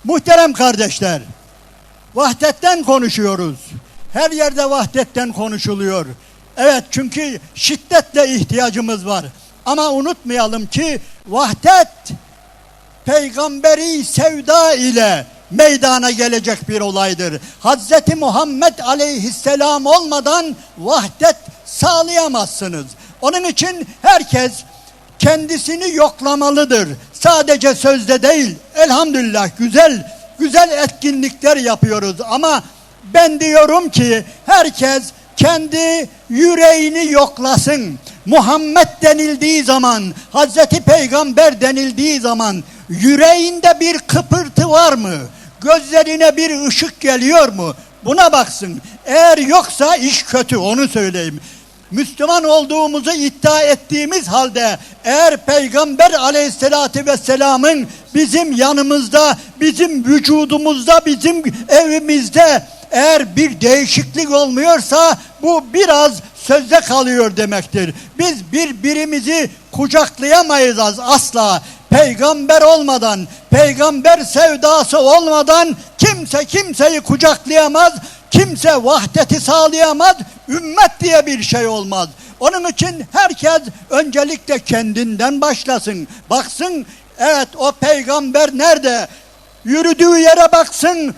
Muhterem kardeşler, vahdetten konuşuyoruz. Her yerde vahdetten konuşuluyor. Evet, çünkü şiddetle ihtiyacımız var. Ama unutmayalım ki vahdet peygamberi sevda ile meydana gelecek bir olaydır. Hazreti Muhammed aleyhisselam olmadan vahdet sağlayamazsınız. Onun için herkes kendisini yoklamalıdır. Sadece sözde değil. Elhamdülillah güzel etkinlikler yapıyoruz ama ben diyorum ki herkes kendi yüreğini yoklasın. Muhammed denildiği zaman, Hazreti Peygamber denildiği zaman yüreğinde bir kıpırtı var mı? Gözlerine bir ışık geliyor mu? Buna baksın. Eğer yoksa iş kötü, onu söyleyeyim. Müslüman olduğumuzu iddia ettiğimiz halde eğer Peygamber aleyhissalatü vesselamın bizim yanımızda, bizim vücudumuzda, bizim evimizde eğer bir değişiklik olmuyorsa bu biraz sözde kalıyor demektir. Biz birbirimizi kucaklayamayız asla. Peygamber olmadan, peygamber sevdası olmadan kimse kimseyi kucaklayamaz, kimse vahdeti sağlayamaz, ümmet diye bir şey olmaz. Onun için herkes öncelikle kendinden başlasın. Baksın, evet o peygamber nerede? Yürüdüğü yere baksın,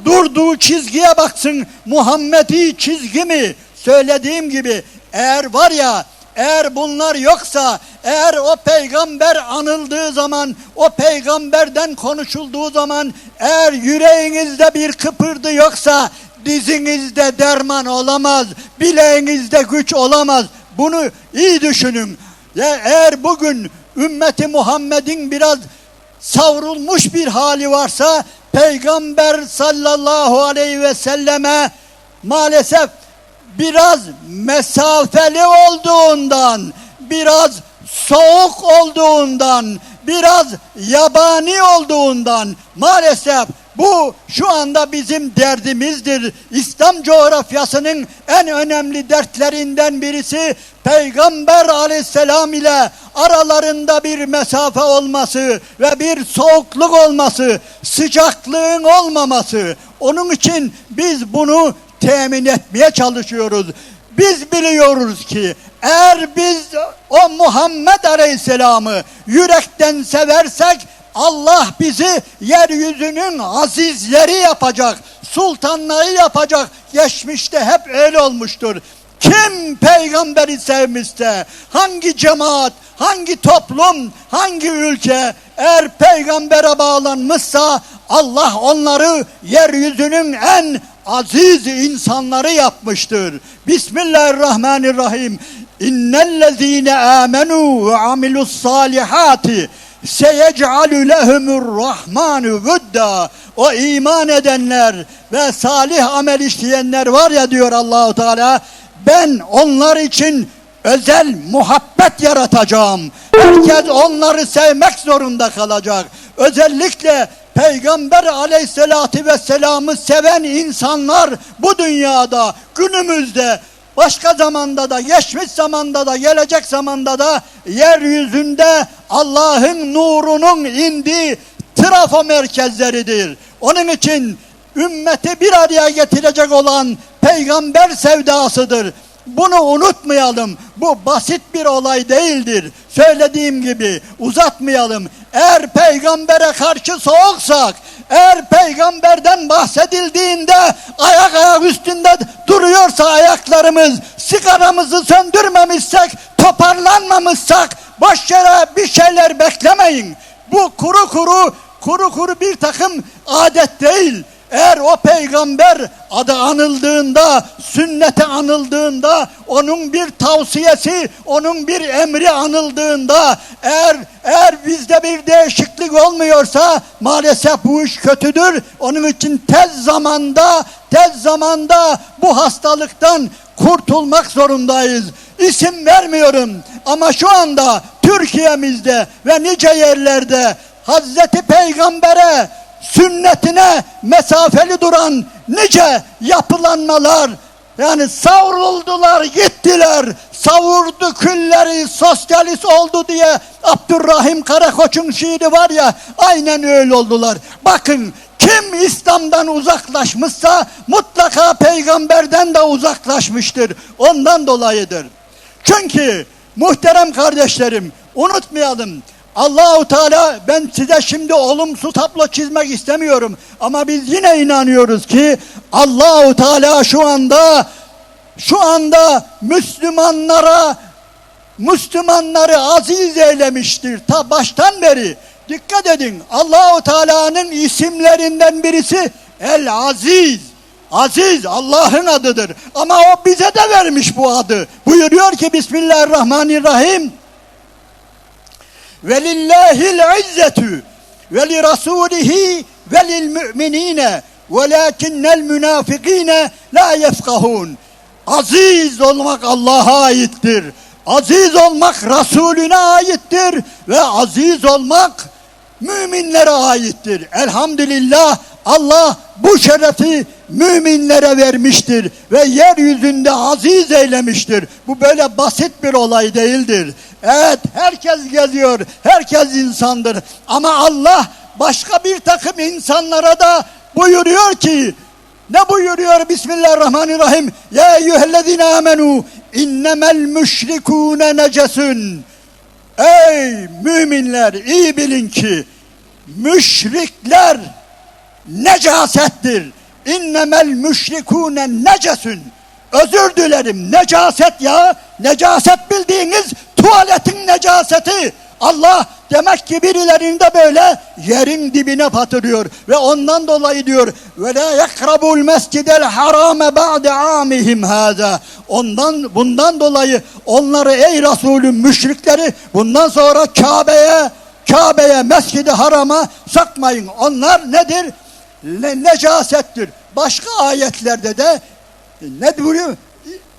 durduğu çizgiye baksın. Muhammedi çizgi mi? Söylediğim gibi eğer bunlar yoksa, eğer o peygamber anıldığı zaman, o peygamberden konuşulduğu zaman, eğer yüreğinizde bir kıpırdı yoksa, dizinizde derman olamaz, bileğinizde güç olamaz. Bunu iyi düşünün. Ya eğer bugün ümmeti Muhammed'in biraz savrulmuş bir hali varsa, Peygamber sallallahu aleyhi ve selleme maalesef biraz mesafeli olduğundan, biraz soğuk olduğundan, biraz yabani olduğundan maalesef bu şu anda bizim derdimizdir. İslam coğrafyasının en önemli dertlerinden birisi Peygamber aleyhisselam ile aralarında bir mesafe olması ve bir soğukluk olması, sıcaklığın olmaması. Onun için biz bunu temin etmeye çalışıyoruz. Biz biliyoruz ki eğer biz o Muhammed Aleyhisselam'ı yürekten seversek Allah bizi yeryüzünün azizleri yapacak, sultanları yapacak. Geçmişte hep öyle olmuştur. Kim peygamberi sevmişse, hangi cemaat, hangi toplum, hangi ülke eğer peygambere bağlanmışsa Allah onları yeryüzünün en aziz insanları yapmıştır. Bismillahirrahmanirrahim. İnnellezîne âmenû ve amilussâlihâti seyec'alü lehumurrahmanu vudda. O iman edenler ve salih amel işleyenler var ya diyor Allahu Teala, ben onlar için özel muhabbet yaratacağım. Herkes onları sevmek zorunda kalacak. Özellikle Peygamber aleyhissalatü vesselam'ı seven insanlar bu dünyada, günümüzde, başka zamanda da, geçmiş zamanda da, gelecek zamanda da yeryüzünde Allah'ın nurunun indiği trafo merkezleridir. Onun için ümmeti bir araya getirecek olan peygamber sevdasıdır. Bunu unutmayalım. Bu basit bir olay değildir. Söylediğim gibi uzatmayalım. Eğer peygambere karşı soğuksak, eğer peygamberden bahsedildiğinde ayak üstünde duruyorsa ayaklarımız, sigaramızı söndürmemişsek, toparlanmamışsak boş yere bir şeyler beklemeyin. Bu kuru bir takım adet değil. Eğer o peygamber adı anıldığında, sünneti anıldığında, onun bir tavsiyesi, onun bir emri anıldığında, eğer bizde bir değişiklik olmuyorsa maalesef bu iş kötüdür. Onun için tez zamanda bu hastalıktan kurtulmak zorundayız. İsim vermiyorum ama şu anda Türkiye'mizde ve nice yerlerde Hazreti Peygamber'e, sünnetine mesafeli duran nice yapılanmalar, yani savruldular, gittiler, savurdu külleri, sosyalist oldu diye Abdurrahim Karakoç'un şiiri var ya, aynen öyle oldular. Bakın, kim İslam'dan uzaklaşmışsa mutlaka peygamberden de uzaklaşmıştır. Ondan dolayıdır. Çünkü muhterem kardeşlerim, unutmayalım, Allahu Teala, ben size şimdi olumsuz tablo çizmek istemiyorum ama biz yine inanıyoruz ki Allahu Teala şu anda Müslümanları aziz eylemiştir ta baştan beri. Dikkat edin, Allahu Teala'nın isimlerinden birisi El Aziz. Aziz Allah'ın adıdır ama o bize de vermiş bu adı. Buyuruyor ki Bismillahirrahmanirrahim. Velillahil izzetü ve li rasulihi ve lil müminine velakinnel münafikine la yefkahun. Aziz olmak Allah'a aittir. Aziz olmak Resulüne aittir ve aziz olmak müminlere aittir. Elhamdülillah, Allah bu şerefi müminlere vermiştir ve yeryüzünde aziz eylemiştir. Bu böyle basit bir olay değildir. Evet, herkes geziyor, herkes insandır ama Allah başka bir takım insanlara da buyuruyor ki, ne buyuruyor? Bismillahirrahmanirrahim. Ya eyyühellezine amenu innemel müşrikûne necesun. Ey müminler, iyi bilin ki müşrikler necasettir. İnnemel müşrikûne necesun. Özür dilerim, necaset ya. Necaset bildiğiniz tuvaletin necaseti. Allah demek ki birilerini de böyle yerin dibine batırıyor ve ondan dolayı diyor ve la yakrabul mescidel harame ba'de amihim hâzâ. Bundan dolayı onları, ey Resulüm, müşrikleri bundan sonra Kabe'ye, Mescid-i Haram'a sokmayın. Onlar nedir? Necasettir. Başka ayetlerde de ne diyor?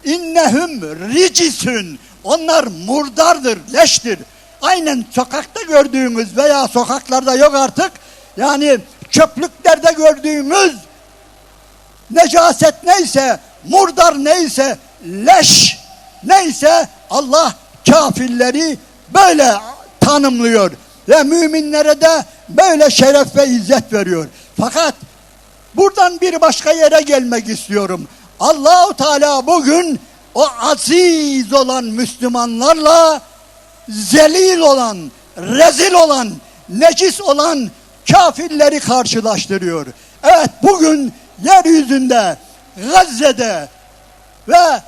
İnnehum ricisün. Onlar murdardır, leştir. Aynen sokakta gördüğümüz veya sokaklarda yok artık, yani çöplüklerde gördüğümüz necaset neyse, murdar neyse, leş neyse, Allah kafirleri böyle tanımlıyor ve müminlere de böyle şeref ve izzet veriyor. Fakat buradan bir başka yere gelmek istiyorum. Allahu Teala bugün o aziz olan Müslümanlarla zelil olan, rezil olan, necis olan kafirleri karşılaştırıyor. Evet, bugün yeryüzünde, Gazze'de ve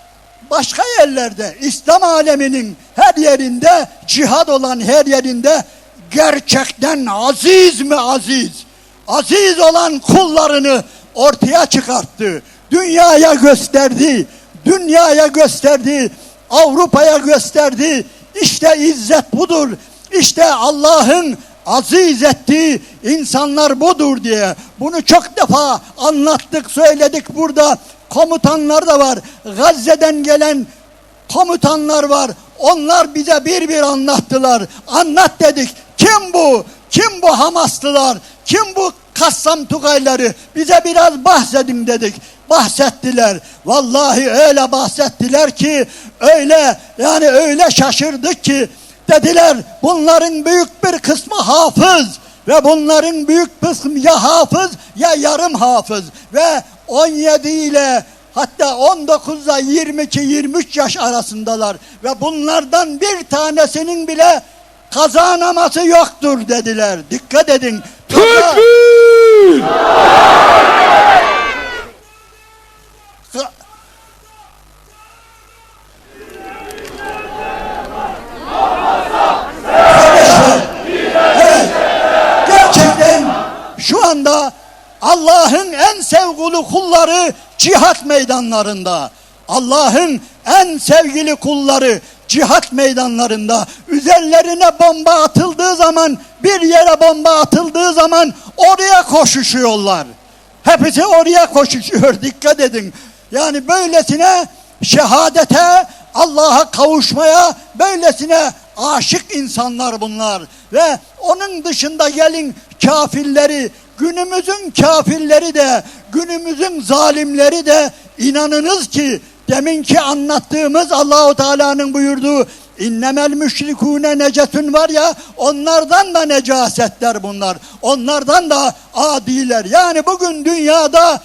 başka yerlerde, İslam aleminin her yerinde, cihad olan her yerinde gerçekten aziz mi aziz? Aziz olan kullarını ortaya çıkarttı. Dünyaya gösterdi, Avrupa'ya gösterdi. İşte izzet budur. İşte Allah'ın aziz ettiği insanlar budur diye. Bunu çok defa anlattık, söyledik burada. Komutanlar da var. Gazze'den gelen komutanlar var. Onlar bize bir anlattılar. Anlat dedik. Kim bu? Kim bu Hamaslılar? Kim bu Kassam Tugayları? Bize biraz bahsedin dedik. Bahsettiler. Vallahi öyle bahsettiler ki, öyle şaşırdık ki, dediler bunların büyük bir kısmı hafız ve bunların büyük kısmı ya hafız ya yarım hafız ve 17 ile hatta 19 ile 22-23 yaş arasındalar ve bunlardan bir tanesinin bile kaza namazı yoktur dediler. Dikkat edin. Tekbir! Şu anda Allah'ın en sevgili kulları cihat meydanlarında. Allah'ın en sevgili kulları cihat meydanlarında. Üzerlerine bomba atıldığı zaman, bir yere bomba atıldığı zaman oraya koşuşuyorlar. Hepsi oraya koşuşuyor. Dikkat edin. Yani böylesine şehadete, Allah'a kavuşmaya böylesine aşık insanlar bunlar. Ve onun dışında gelin kafirleri, günümüzün kafirleri de, günümüzün zalimleri de inanınız ki deminki anlattığımız Allahu Teala'nın buyurduğu İnnemel müşrikûne necetün var ya, onlardan da necasetler bunlar. Onlardan da adiler. Yani bugün dünyada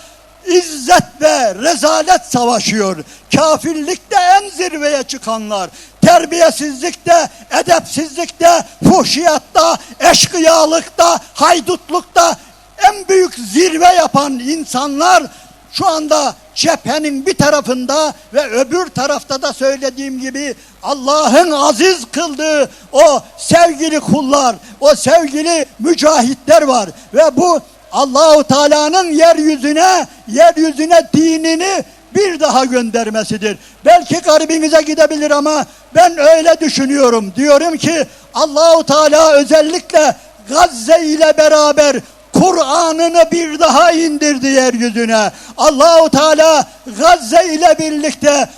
İzzet ve rezalet savaşıyor. Kafirlikte en zirveye çıkanlar, terbiyesizlikte, edepsizlikte, fuhşiyatta, eşkıyalıkta, haydutlukta en büyük zirve yapan insanlar şu anda cephenin bir tarafında ve öbür tarafta da söylediğim gibi Allah'ın aziz kıldığı o sevgili kullar, o sevgili mücahitler var ve bu Allahu Teala'nın yeryüzüne dinini bir daha göndermesidir. Belki garibinize gidebilir ama ben öyle düşünüyorum. Diyorum ki Allahu Teala özellikle Gazze ile beraber Kur'an'ını bir daha indirdi yeryüzüne. Allahu Teala Gazze ile birlikte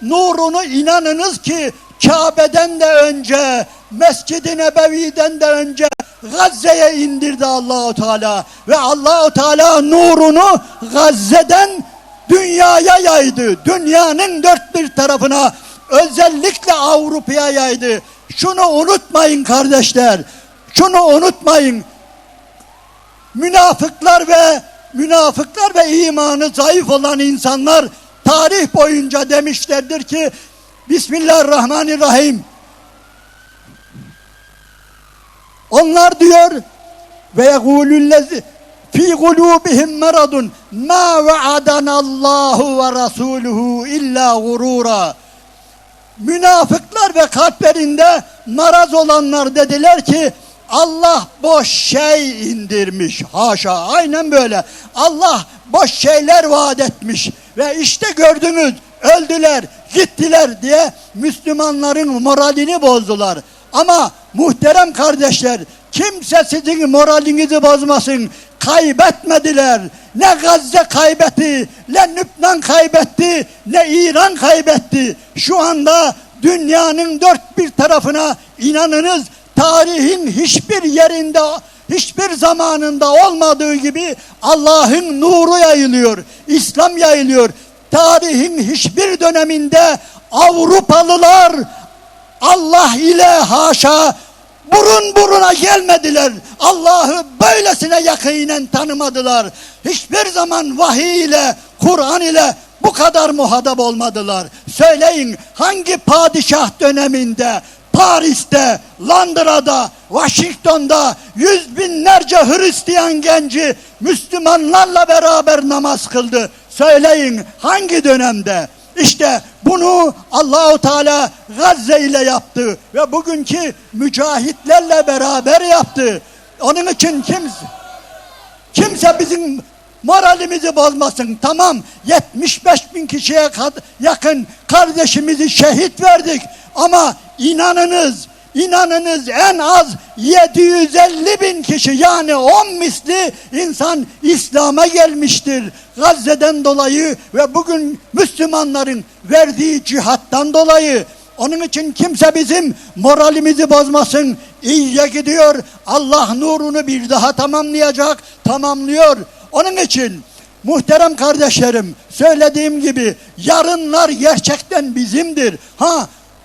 nurunu inanınız ki Kabe'den de önce, Mescid-i Nebevi'den de önce Gazze'ye indirdi Allahu Teala ve Allahu Teala nurunu Gazze'den dünyaya yaydı. Dünyanın dört bir tarafına, özellikle Avrupa'ya yaydı. Şunu unutmayın kardeşler. Şunu unutmayın. Münafıklar ve imanı zayıf olan insanlar tarih boyunca demişlerdir ki Bismillahirrahmanirrahim. Onlar diyor ve yegûlüllezî fî gulûbihim meradun mâ ve'adanallâhu ve rasûluhu illâ gurûrâ. Münafıklar ve kalplerinde maraz olanlar dediler ki Allah boş şey indirmiş. Haşa, aynen böyle. Allah boş şeyler vaat etmiş ve işte gördünüz, öldüler, gittiler diye Müslümanların moralini bozdular. Ama muhterem kardeşler, kimse sizin moralinizi bozmasın. Kaybetmediler. Ne Gazze kaybetti, ne Lübnan kaybetti, ne İran kaybetti. Şu anda dünyanın dört bir tarafına inanınız tarihin hiçbir yerinde, hiçbir zamanında olmadığı gibi Allah'ın nuru yayılıyor, İslam yayılıyor. Tarihin hiçbir döneminde Avrupalılar Allah ile haşa burun buruna gelmediler. Allah'ı böylesine yakinen tanımadılar. Hiçbir zaman vahiy ile, Kur'an ile bu kadar muhatap olmadılar. Söyleyin, hangi padişah döneminde Paris'te, Londra'da, Washington'da yüz binlerce Hristiyan genci Müslümanlarla beraber namaz kıldı? Söyleyin, hangi dönemde? İşte bunu Allahu Teala Gazze ile yaptı ve bugünkü mücahitlerle beraber yaptı. Onun için kimse bizim moralimizi bozmasın. Tamam, 75 bin kişiye yakın kardeşimizi şehit verdik ama inanınız en az 750 bin kişi, yani 10 misli insan İslam'a gelmiştir Gazze'den dolayı ve bugün Müslümanların verdiği cihattan dolayı. Onun için kimse bizim moralimizi bozmasın. İyiye gidiyor. Allah nurunu bir daha tamamlıyor. Onun için muhterem kardeşlerim, söylediğim gibi yarınlar gerçekten bizimdir.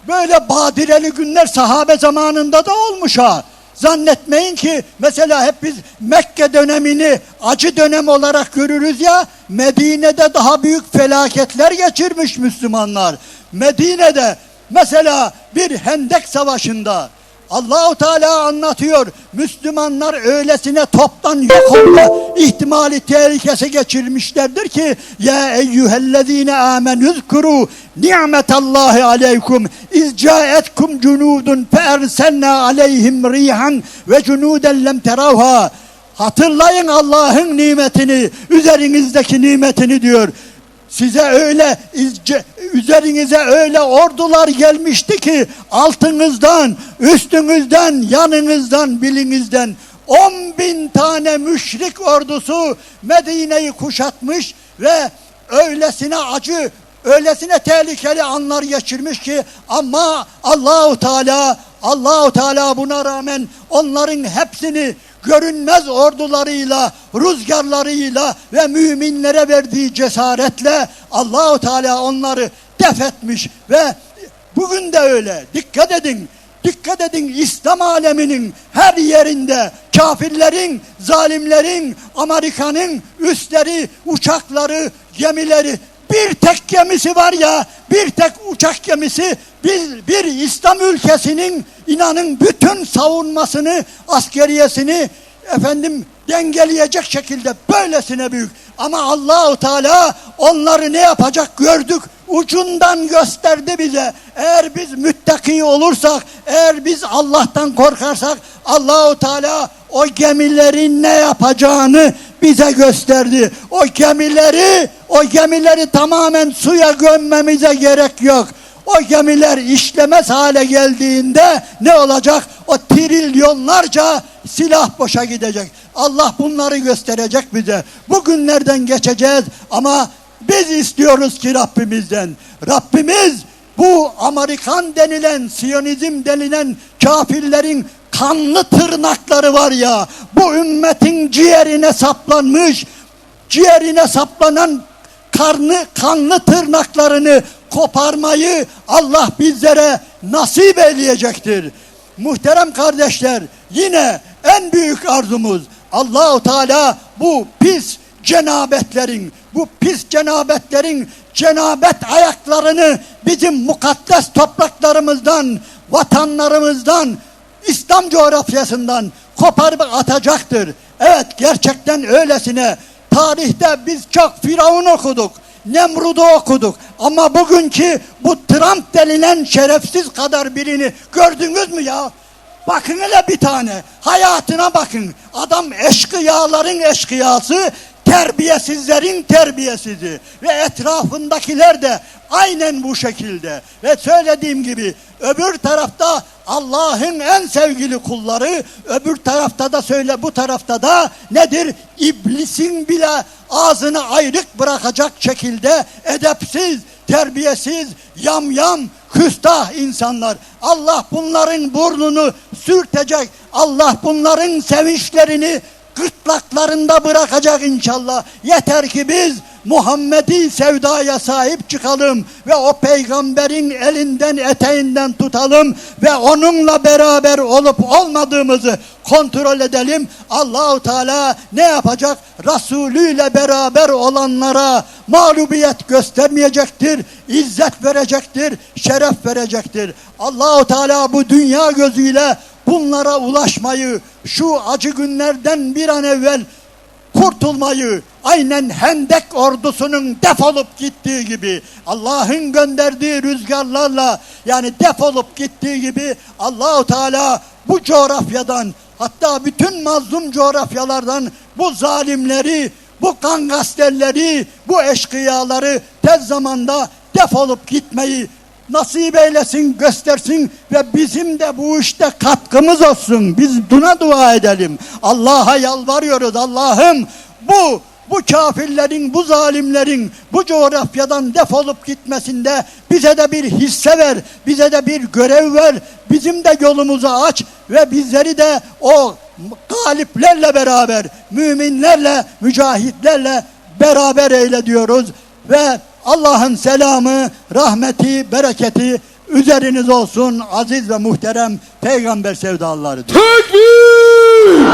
Böyle badireli günler sahabe zamanında da olmuş ha. Zannetmeyin ki mesela hep biz Mekke dönemini acı dönem olarak görürüz ya. Medine'de daha büyük felaketler geçirmiş Müslümanlar. Medine'de mesela bir Hendek Savaşı'nda Allahu Teala anlatıyor. Müslümanlar öylesine toptan yok olma ihtimali tehlikesi geçirmişlerdir ki ya eyyühellezine amenüzkuru ni'metallahi aleykum izcaetkum cunudun feerselna aleyhim rihan ve cunuden lem teravha. Hatırlayın Allah'ın nimetini, üzerinizdeki nimetini diyor. Üzerinize öyle ordular gelmişti ki altınızdan, üstünüzden, yanınızdan, bilinizden 10.000 tane müşrik ordusu Medine'yi kuşatmış ve öylesine acı, öylesine tehlikeli anlar geçirmiş ki ama Allahu Teala buna rağmen onların hepsini görünmez ordularıyla, rüzgarlarıyla ve müminlere verdiği cesaretle Allahu Teala onları def etmiş ve bugün de öyle. Dikkat edin. Dikkat edin, İslam aleminin her yerinde kafirlerin, zalimlerin, Amerika'nın üsleri, uçakları, gemileri, bir tek gemisi var ya, bir tek uçak gemisi bir İslam ülkesinin inanın bütün savunmasını, askeriyesini dengeleyecek şekilde böylesine büyük. Ama Allahu Teala onları ne yapacak gördük. Ucundan gösterdi bize. Eğer biz müttaki olursak, eğer biz Allah'tan korkarsak Allahu Teala o gemilerin ne yapacağını bize gösterdi. O gemileri tamamen suya gömmemize gerek yok. O gemiler işlemez hale geldiğinde ne olacak? O trilyonlarca silah boşa gidecek. Allah bunları gösterecek bize. Bu günlerden geçeceğiz ama biz istiyoruz ki Rabbimiz bu Amerikan denilen, Siyonizm denilen kafirlerin kanlı tırnakları var ya, bu ümmetin ciğerine saplanan kanlı tırnaklarını koparmayı Allah bizlere nasip eyleyecektir. Muhterem kardeşler, yine en büyük arzumuz Allahu Teala bu pis cenabetlerin cenabet ayaklarını bizim mukaddes topraklarımızdan, vatanlarımızdan, İslam coğrafyasından koparıp atacaktır. Evet, gerçekten öylesine. Tarihte biz çok Firavun okuduk, Nemrud'u okuduk. Ama bugünkü bu Trump denilen şerefsiz kadar birini gördünüz mü ya? Bakın hele bir tane. Hayatına bakın. Adam eşkıyaların eşkıyası, terbiyesizlerin terbiyesizi. Ve etrafındakiler de aynen bu şekilde. Ve söylediğim gibi öbür tarafta Allah'ın en sevgili kulları, öbür tarafta da bu tarafta da nedir? İblisin bile ağzını ayrık bırakacak şekilde edepsiz, terbiyesiz, yamyam, küstah insanlar. Allah bunların burnunu sürtecek. Allah bunların sevinçlerini gırtlaklarında bırakacak inşallah. Yeter ki biz Muhammedi sevdaya sahip çıkalım ve o peygamberin elinden eteğinden tutalım ve onunla beraber olup olmadığımızı kontrol edelim. Allahu Teala ne yapacak? Resulüyle beraber olanlara mağlubiyet göstermeyecektir, izzet verecektir, şeref verecektir. Allahu Teala bu dünya gözüyle bunlara ulaşmayı, şu acı günlerden bir an evvel kurtulmayı, aynen Hendek ordusunun defolup gittiği gibi, Allah'ın gönderdiği rüzgarlarla yani defolup gittiği gibi Allahu Teala bu coğrafyadan, hatta bütün mazlum coğrafyalardan bu zalimleri, bu kangasterleri, bu eşkıyaları tez zamanda defolup gitmeyi nasip eylesin, göstersin ve bizim de bu işte katkımız olsun. Biz buna dua edelim. Allah'a yalvarıyoruz. Allah'ım bu kafirlerin, bu zalimlerin bu coğrafyadan defolup gitmesinde bize de bir hisse ver, bize de bir görev ver, bizim de yolumuzu aç ve bizleri de o galiplerle beraber, müminlerle, mücahitlerle beraber eyle diyoruz ve Allah'ın selamı, rahmeti, bereketi üzeriniz olsun aziz ve muhterem peygamber sevdalıları. Tekbir!